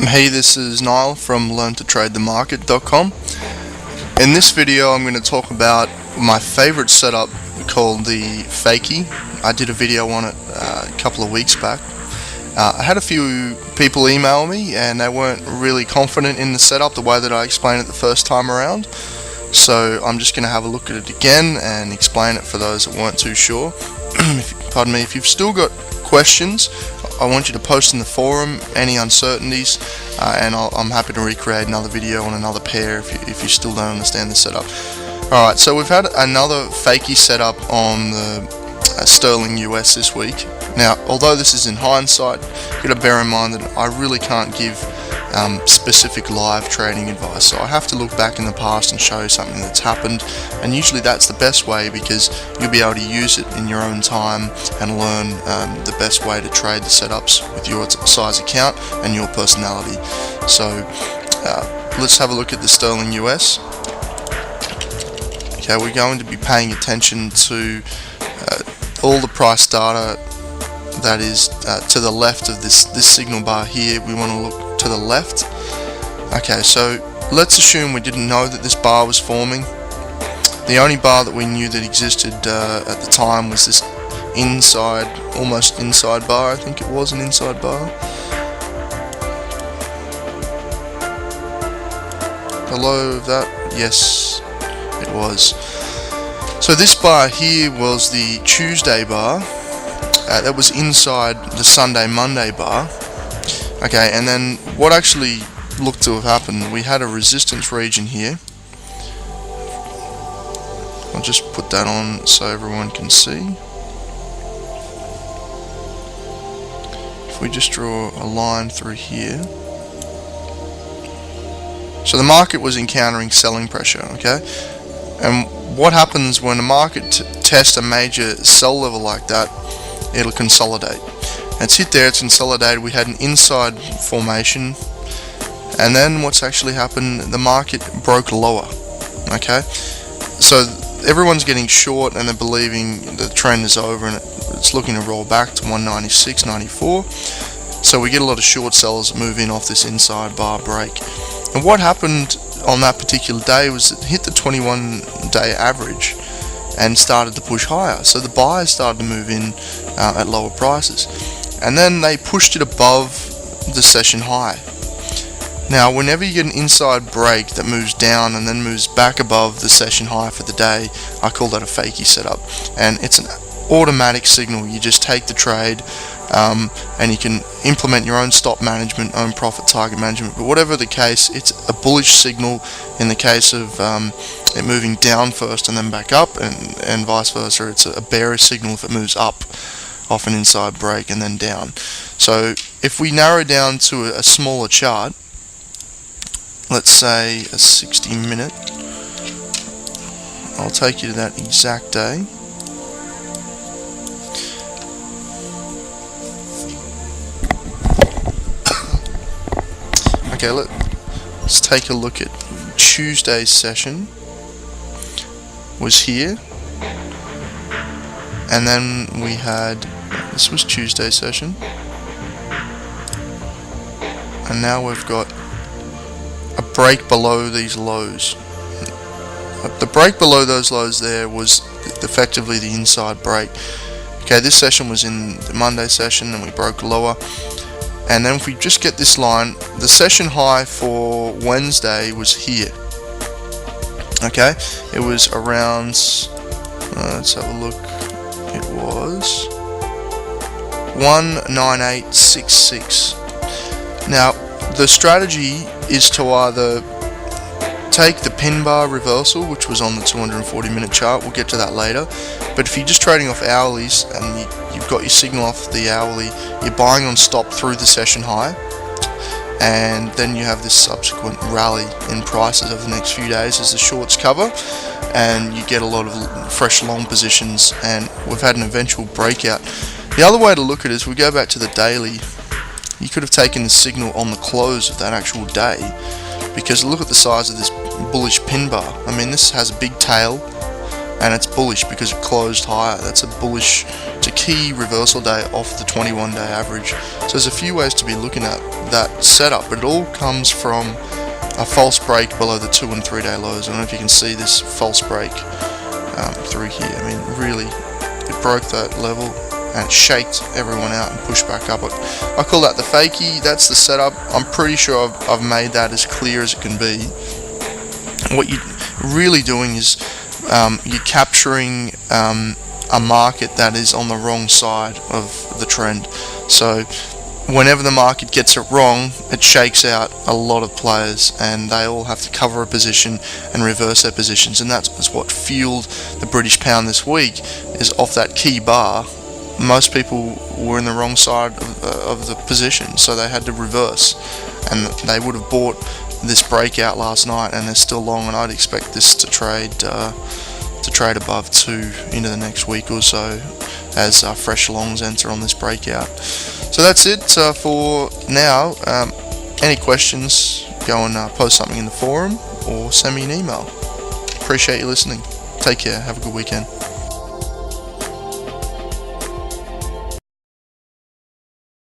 Hey, this is Niall from learntotradthemarket.com. In this video I'm going to talk about my favorite setup called the FAKEY. I did a video on it a couple of weeks back. I had a few people email me and they weren't really confident in the setup the way that I explained it the first time around. So I'm just going to have a look at it again and explain it for those that weren't too sure. Pardon me, if you've still got questions, I want you to post in the forum any uncertainties, and I'm happy to recreate another video on another pair if you still don't understand the setup. Alright, so we've had another FAKEY setup on the sterling US this week. Now, although this is in hindsight, you've got to bear in mind that I really can't give specific live trading advice, so I have to look back in the past and show you something that's happened, and usually that's the best way because you'll be able to use it in your own time and learn the best way to trade the setups with your size account and your personality. So let's have a look at the sterling US. Okay, we're going to be paying attention to all the price data that is to the left of this signal bar here. We want to look to the left. Okay, so let's assume we didn't know that this bar was forming. The only bar that we knew that existed at the time was this inside, almost inside bar. I think it was an inside bar. Below that, yes, it was. So this bar here was the Tuesday bar. That was inside the Sunday-Monday bar. Okay, and then what actually looked to have happened, we had a resistance region here. I'll just put that on so everyone can see. If we just draw a line through here. So the market was encountering selling pressure, okay? And what happens when the market tests a major sell level like that? It'll consolidate. It's hit there, it's consolidated. We had an inside formation, and then what's actually happened, the market broke lower. Okay, so everyone's getting short and they're believing the trend is over and it's looking to roll back to 196.94. So we get a lot of short sellers move in off this inside bar break. And what happened on that particular day was it hit the 21-day average and started to push higher. So the buyers started to move in at lower prices. And then they pushed it above the session high. Now, whenever you get an inside break that moves down and then moves back above the session high for the day, I call that a FAKEY setup. And it's an automatic signal. You just take the trade, and you can implement your own stop management, own profit target management. But whatever the case, it's a bullish signal in the case of it moving down first and then back up, and vice versa. It's a bearish signal if it moves up off an inside break and then down. So if we narrow down to a smaller chart, let's say a 60-minute, I'll take you to that exact day. Okay, let's take a look at Tuesday's session. Was here, and then we had, this was Tuesday's session, and now we've got a break below these lows. The break below those lows there was effectively the inside break. Okay, this session was in the Monday session and we broke lower. And then if we just get this line, the session high for Wednesday was here. Okay, it was around, let's have a look, it was 198.66. Now, the strategy is to either take the pin bar reversal, which was on the 240-minute chart, we'll get to that later, but if you're just trading off hourlies and you've got your signal off the hourly, you're buying on stop through the session high, and then you have this subsequent rally in prices over the next few days as the shorts cover, and you get a lot of fresh long positions, and we've had an eventual breakout. The other way to look at it is we go back to the daily. You could have taken the signal on the close of that actual day, because look at the size of this bullish pin bar. I mean, this has a big tail, and it's bullish because it closed higher. It's a key reversal day off the 21-day average. So there's a few ways to be looking at that setup, but it all comes from a false break below the 2 and 3 day lows. I don't know if you can see this false break through here. I mean, really, it broke that level and it shaked everyone out and pushed back up. I call that the fakie. That's the setup. I'm pretty sure I've made that as clear as it can be. What you're really doing is you're capturing a market that is on the wrong side of the trend. So whenever the market gets it wrong, it shakes out a lot of players, and they all have to cover a position and reverse their positions, and that's what fueled the British pound this week, is off that key bar. Most people were in the wrong side of the position, so they had to reverse, and they would have bought this breakout last night, and they're still long, and I'd expect this to trade above 2 into the next week or so as fresh longs enter on this breakout. So that's it for now. Any questions, go and post something in the forum or send me an email. Appreciate you listening. Take care. Have a good weekend.